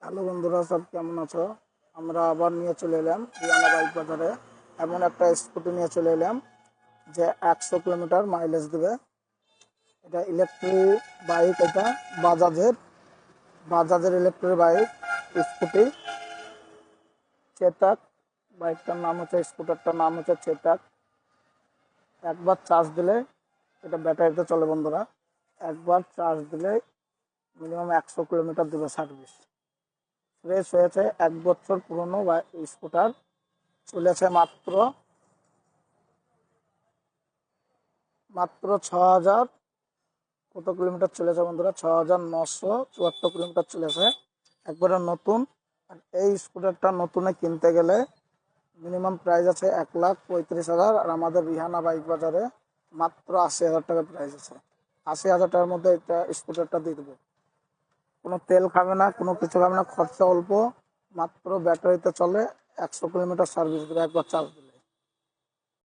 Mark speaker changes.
Speaker 1: Hello বন্ধুরা, সব কেমন আছো? আমরা আবার নিয়ে চলে এলাম রিয়ানা বাইক বাজারে। এমন একটা স্কুটি নিয়ে চলে এলাম যে 100 কিলোমিটার মাইলেজ দেবে। এটা ইলেকট্রিক বাইক, এটা বাজাজের বাজাজের ইলেকট্রিক বাইক স্কুটি চেতাক। বাইকটার নাম হচ্ছে, স্কুটারটার নাম হচ্ছে চেতাক। একবার চার্জ দিলে, এটা ব্যাটারিতে চলে বন্ধুরা, একবার চার্জ দিলে মিনিমাম 100 কিলোমিটার দেবে সার্ভিস। ফ্রেশ হয়েছে, 1 বছর পুরনো স্কুটার। চলেছে মাত্র মাত্র 6,000 কত কিলোমিটার চলেছে বন্ধুরা, 6,974 কিলোমিটার চলেছে, একবারে নতুন। আর এই স্কুটারটা নতুনে কিনতে গেলে মিনিমাম প্রাইস আছে 1,35,000, আর আমাদের রিহানা বাইক বাজারে মাত্র 80,000 টাকা প্রাইস আছে। 80,000 টাকার মধ্যে এটা স্কুটারটা দিয়ে দেবো। কোনো তেল খাবে না, কোনো কিছু খাবে না, খরচা অল্প, মাত্র ব্যাটারিতে চলে, 100 কিলোমিটার সার্ভিস দেবে একবার চার্জ দিলে।